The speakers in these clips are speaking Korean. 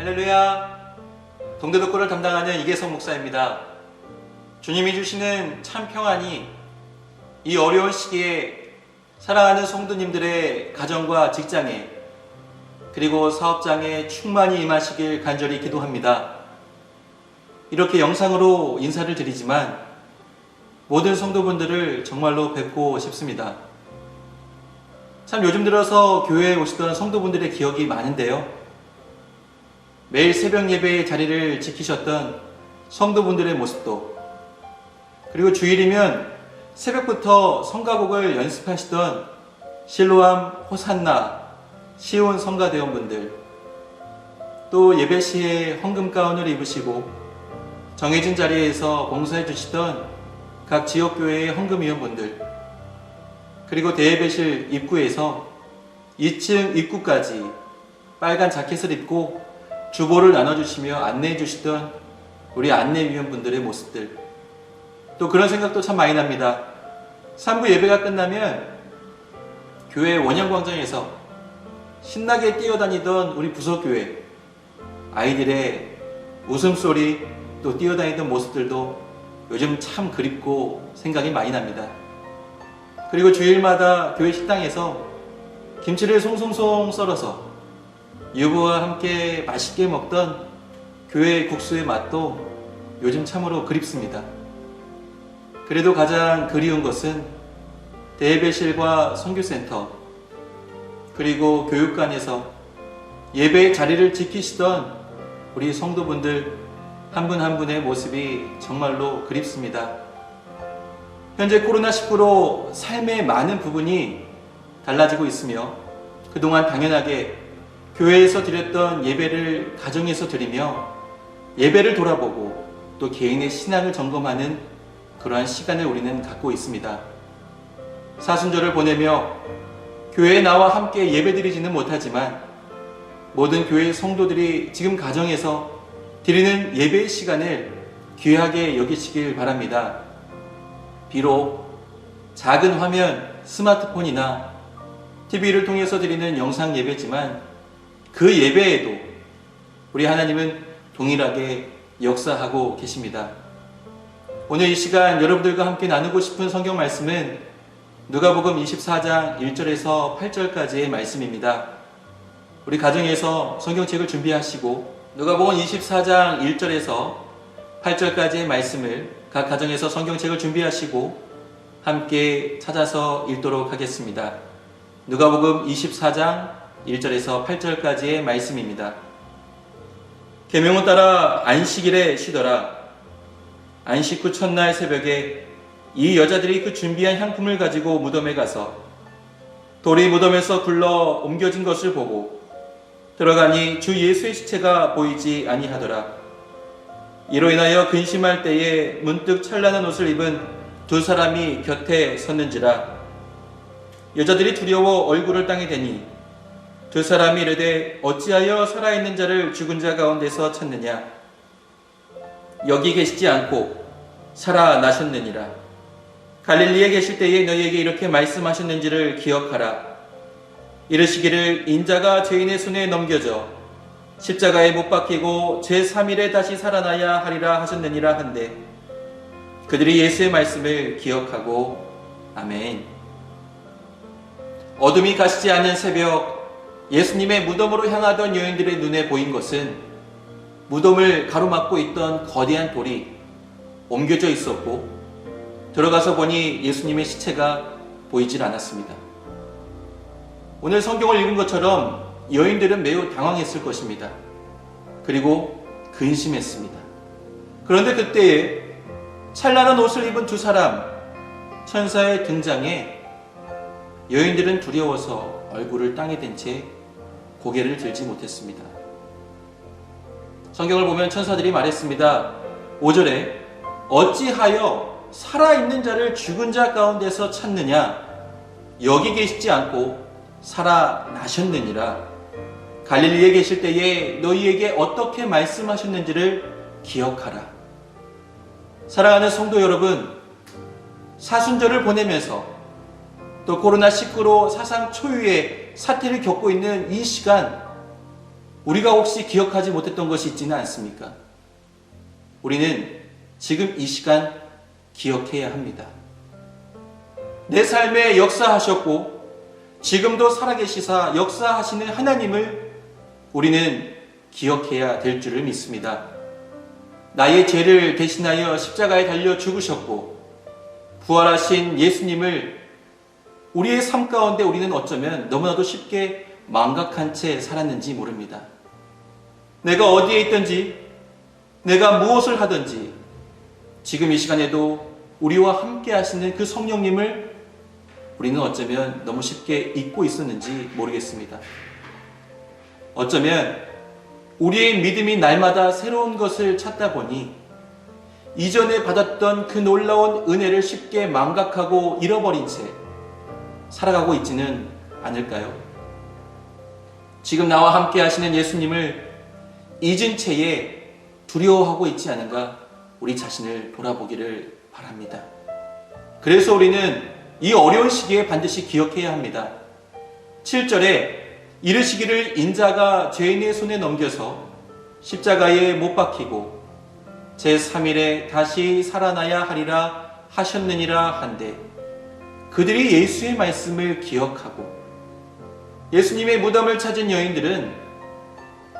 할렐루야. 동대독고를 담당하는 이계성 목사입니다. 주님이 주시는 참 평안이 이 어려운 시기에 사랑하는 성도님들의 가정과 직장에 그리고 사업장에 충만히 임하시길 간절히 기도합니다. 이렇게 영상으로 인사를 드리지만 모든 성도분들을 정말로 뵙고 싶습니다. 참 요즘 들어서 교회에 오시던 성도분들의 기억이 많은데요. 매일 새벽 예배의 자리를 지키셨던 성도분들의 모습도, 그리고 주일이면 새벽부터 성가곡을 연습하시던 실로암, 호산나, 시온 성가대원분들, 또 예배 시에 헌금 가운을 입으시고 정해진 자리에서 봉사해 주시던 각 지역교회의 헌금위원분들, 그리고 대예배실 입구에서 2층 입구까지 빨간 자켓을 입고 주보를 나눠주시며 안내해 주시던 우리 안내위원분들의 모습들, 또 그런 생각도 참 많이 납니다. 3부 예배가 끝나면 교회 원형광장에서 신나게 뛰어다니던 우리 부속교회 아이들의 웃음소리, 또 뛰어다니던 모습들도 요즘 참 그립고 생각이 많이 납니다. 그리고 주일마다 교회 식당에서 김치를 송송송 썰어서 유부와 함께 맛있게 먹던 교회 국수의 맛도 요즘 참으로 그립습니다. 그래도 가장 그리운 것은 대예배실과 선교센터, 그리고 교육관에서 예배의 자리를 지키시던 우리 성도분들 한 분 한 분의 모습이 정말로 그립습니다. 현재 코로나19로 삶의 많은 부분이 달라지고 있으며 그동안 당연하게 교회에서 드렸던 예배를 가정에서 드리며 예배를 돌아보고 또 개인의 신앙을 점검하는 그러한 시간을 우리는 갖고 있습니다. 사순절을 보내며 교회에 나와 함께 예배드리지는 못하지만 모든 교회 성도들이 지금 가정에서 드리는 예배의 시간을 귀하게 여기시길 바랍니다. 비록 작은 화면, 스마트폰이나 TV를 통해서 드리는 영상 예배지만 그 예배에도 우리 하나님은 동일하게 역사하고 계십니다. 오늘 이 시간 여러분들과 함께 나누고 싶은 성경 말씀은 누가복음 24장 1절에서 8절까지의 말씀입니다. 우리 가정에서 성경책을 준비하시고 누가복음 24장 1절에서 8절까지의 말씀을 각 가정에서 성경책을 준비하시고 함께 찾아서 읽도록 하겠습니다. 누가복음 24장 1절에서 8절까지의 말씀입니다. 계명을 따라 안식일에 쉬더라. 안식 후 첫날 새벽에 이 여자들이 그 준비한 향품을 가지고 무덤에 가서 돌이 무덤에서 굴러 옮겨진 것을 보고 들어가니 주 예수의 시체가 보이지 아니하더라. 이로 인하여 근심할 때에 문득 찬란한 옷을 입은 두 사람이 곁에 섰는지라. 여자들이 두려워 얼굴을 땅에 대니 두 사람이 이르되 어찌하여 살아있는 자를 죽은 자 가운데서 찾느냐. 여기 계시지 않고 살아나셨느니라. 갈릴리에 계실 때에 너희에게 이렇게 말씀하셨는지를 기억하라. 이르시기를 인자가 죄인의 손에 넘겨져 십자가에 못 박히고 제3일에 다시 살아나야 하리라 하셨느니라 한데 그들이 예수의 말씀을 기억하고 아멘. 어둠이 가시지 않은 새벽, 예수님의 무덤으로 향하던 여인들의 눈에 보인 것은 무덤을 가로막고 있던 거대한 돌이 옮겨져 있었고 들어가서 보니 예수님의 시체가 보이질 않았습니다. 오늘 성경을 읽은 것처럼 여인들은 매우 당황했을 것입니다. 그리고 근심했습니다. 그런데 그때에 찬란한 옷을 입은 두 사람, 천사의 등장에 여인들은 두려워서 얼굴을 땅에 댄 채 고개를 들지 못했습니다. 성경을 보면 천사들이 말했습니다. 5절에 어찌하여 살아있는 자를 죽은 자 가운데서 찾느냐. 여기 계시지 않고 살아나셨느니라. 갈릴리에 계실 때에 너희에게 어떻게 말씀하셨는지를 기억하라. 사랑하는 성도 여러분, 사순절을 보내면서 또 코로나19로 사상 초유의 사태를 겪고 있는 이 시간, 우리가 혹시 기억하지 못했던 것이 있지는 않습니까? 우리는 지금 이 시간 기억해야 합니다. 내 삶에 역사하셨고 지금도 살아계시사 역사하시는 하나님을 우리는 기억해야 될 줄을 믿습니다. 나의 죄를 대신하여 십자가에 달려 죽으셨고 부활하신 예수님을 우리의 삶 가운데 우리는 어쩌면 너무나도 쉽게 망각한 채 살았는지 모릅니다. 내가 어디에 있든지 내가 무엇을 하든지 지금 이 시간에도 우리와 함께 하시는 그 성령님을 우리는 어쩌면 너무 쉽게 잊고 있었는지 모르겠습니다. 어쩌면 우리의 믿음이 날마다 새로운 것을 찾다 보니 이전에 받았던 그 놀라운 은혜를 쉽게 망각하고 잃어버린 채 살아가고 있지는 않을까요? 지금 나와 함께 하시는 예수님을 잊은 채에 두려워하고 있지 않은가 우리 자신을 돌아보기를 바랍니다. 그래서 우리는 이 어려운 시기에 반드시 기억해야 합니다. 7절에 이르시기를 인자가 죄인의 손에 넘겨서 십자가에 못 박히고 제3일에 다시 살아나야 하리라 하셨느니라 한데 그들이 예수의 말씀을 기억하고 예수님의 무덤을 찾은 여인들은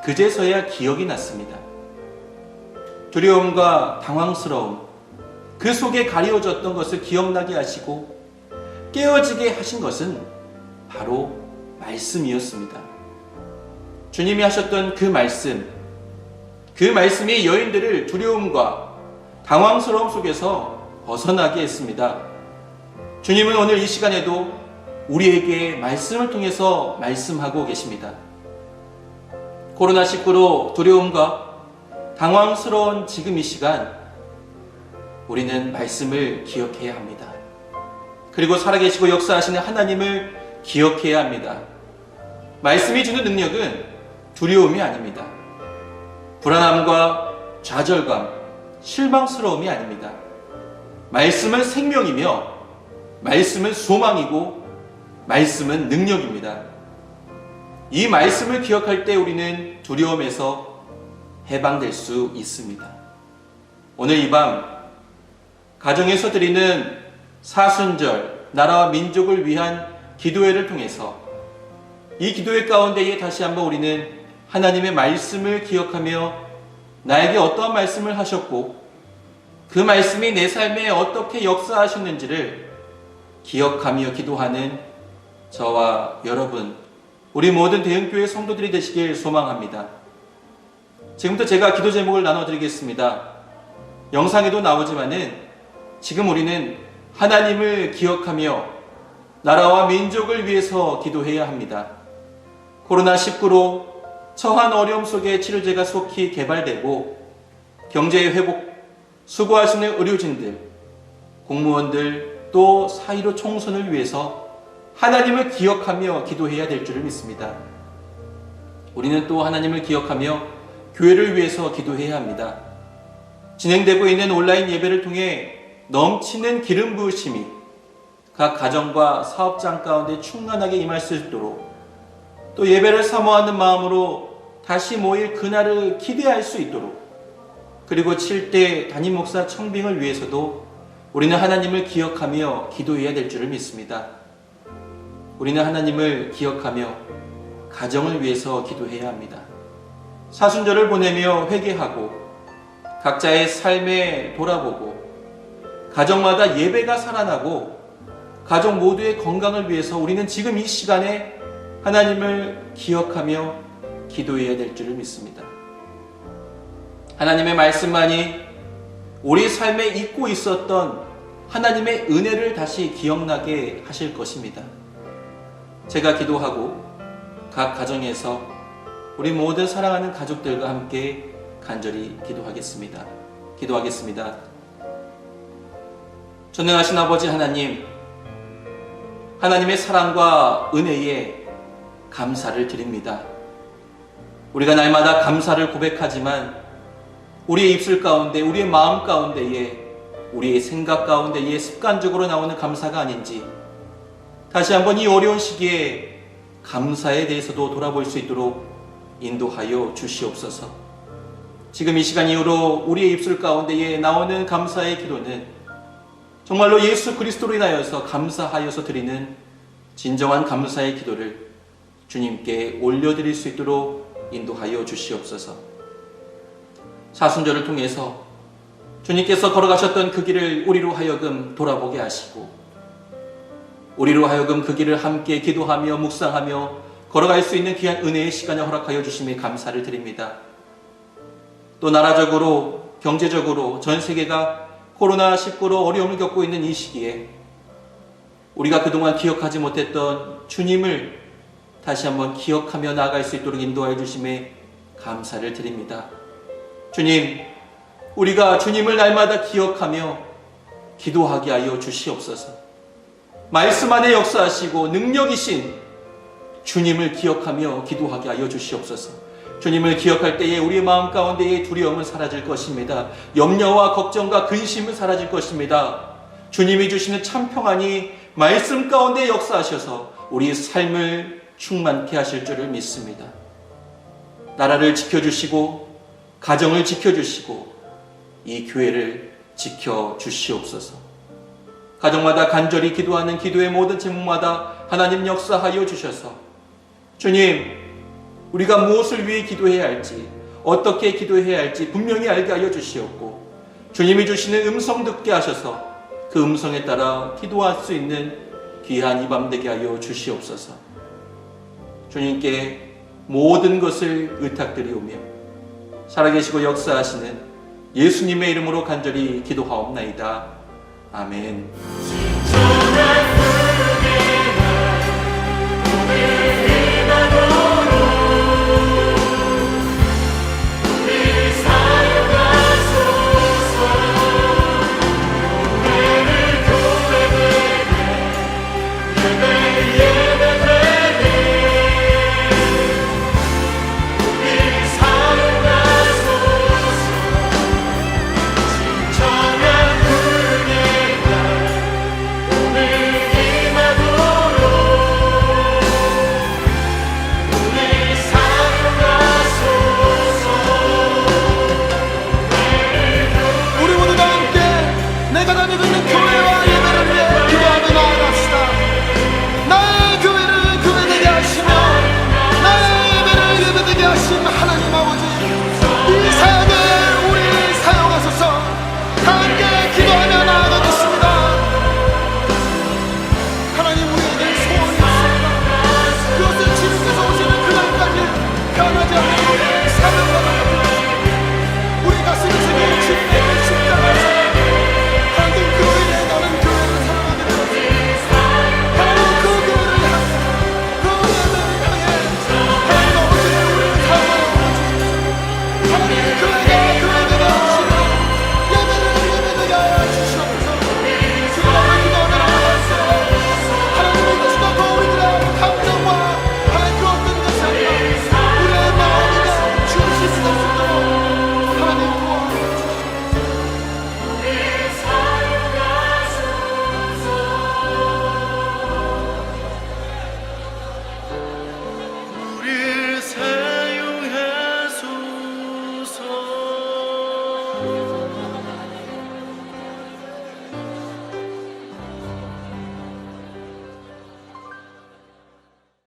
그제서야 기억이 났습니다. 두려움과 당황스러움, 그 속에 가리워졌던 것을 기억나게 하시고 깨어지게 하신 것은 바로 말씀이었습니다. 주님이 하셨던 그 말씀이 여인들을 두려움과 당황스러움 속에서 벗어나게 했습니다. 주님은 오늘 이 시간에도 우리에게 말씀을 통해서 말씀하고 계십니다. 코로나19로 두려움과 당황스러운 지금 이 시간 우리는 말씀을 기억해야 합니다. 그리고 살아계시고 역사하시는 하나님을 기억해야 합니다. 말씀이 주는 능력은 두려움이 아닙니다. 불안함과 좌절감, 실망스러움이 아닙니다. 말씀은 생명이며 말씀은 소망이고 말씀은 능력입니다. 이 말씀을 기억할 때 우리는 두려움에서 해방될 수 있습니다. 오늘 이 밤 가정에서 드리는 사순절 나라와 민족을 위한 기도회를 통해서 이 기도회 가운데에 다시 한번 우리는 하나님의 말씀을 기억하며 나에게 어떠한 말씀을 하셨고 그 말씀이 내 삶에 어떻게 역사하셨는지를 기억하며 기도하는 저와 여러분, 우리 모든 대흥교회 성도들이 되시길 소망합니다. 지금부터 제가 기도 제목을 나눠드리겠습니다. 영상에도 나오지만은 지금 우리는 하나님을 기억하며 나라와 민족을 위해서 기도해야 합니다. 코로나19로 처한 어려움 속에 치료제가 속히 개발되고 경제의 회복, 수고하시는 의료진들, 공무원들, 또 사이로 총선을 위해서 하나님을 기억하며 기도해야 될 줄을 믿습니다. 우리는 또 하나님을 기억하며 교회를 위해서 기도해야 합니다. 진행되고 있는 온라인 예배를 통해 넘치는 기름 부으심이 각 가정과 사업장 가운데 충만하게 임할 수 있도록 또 예배를 사모하는 마음으로 다시 모일 그날을 기대할 수 있도록 그리고 7대 담임 목사 청빙을 위해서도 우리는 하나님을 기억하며 기도해야 될 줄을 믿습니다. 우리는 하나님을 기억하며 가정을 위해서 기도해야 합니다. 사순절을 보내며 회개하고 각자의 삶에 돌아보고 가정마다 예배가 살아나고 가족 모두의 건강을 위해서 우리는 지금 이 시간에 하나님을 기억하며 기도해야 될 줄을 믿습니다. 하나님의 말씀만이 우리 삶에 잊고 있었던 하나님의 은혜를 다시 기억나게 하실 것입니다. 제가 기도하고 각 가정에서 우리 모든 사랑하는 가족들과 함께 간절히 기도하겠습니다. 전능하신 아버지 하나님, 하나님의 사랑과 은혜에 감사를 드립니다. 우리가 날마다 감사를 고백하지만 우리의 입술 가운데, 우리의 마음 가운데에, 우리의 생각 가운데에 습관적으로 나오는 감사가 아닌지 다시 한번 이 어려운 시기에 감사에 대해서도 돌아볼 수 있도록 인도하여 주시옵소서. 지금 이 시간 이후로 우리의 입술 가운데에 나오는 감사의 기도는 정말로 예수 그리스도로 인하여서 감사하여서 드리는 진정한 감사의 기도를 주님께 올려드릴 수 있도록 인도하여 주시옵소서. 사순절을 통해서 주님께서 걸어가셨던 그 길을 우리로 하여금 돌아보게 하시고, 우리로 하여금 그 길을 함께 기도하며 묵상하며 걸어갈 수 있는 귀한 은혜의 시간을 허락하여 주심에 감사를 드립니다. 또 나라적으로 경제적으로 전 세계가 코로나19로 어려움을 겪고 있는 이 시기에 우리가 그동안 기억하지 못했던 주님을 다시 한번 기억하며 나아갈 수 있도록 인도하여 주심에 감사를 드립니다. 주님, 우리가 주님을 날마다 기억하며 기도하게 하여 주시옵소서. 말씀 안에 역사하시고 능력이신 주님을 기억하며 기도하게 하여 주시옵소서. 주님을 기억할 때에 우리의 마음 가운데의 두려움은 사라질 것입니다. 염려와 걱정과 근심은 사라질 것입니다. 주님이 주시는 참 평안이 말씀 가운데 역사하셔서 우리의 삶을 충만케 하실 줄을 믿습니다. 나라를 지켜주시고 가정을 지켜주시고 이 교회를 지켜주시옵소서. 가정마다 간절히 기도하는 기도의 모든 제목마다 하나님 역사하여 주셔서 주님, 우리가 무엇을 위해 기도해야 할지, 어떻게 기도해야 할지 분명히 알게 하여 주시옵고, 주님이 주시는 음성 듣게 하셔서 그 음성에 따라 기도할 수 있는 귀한 이 밤 되게 하여 주시옵소서. 주님께 모든 것을 의탁드리오며 살아계시고 역사하시는 예수님의 이름으로 간절히 기도하옵나이다. 아멘.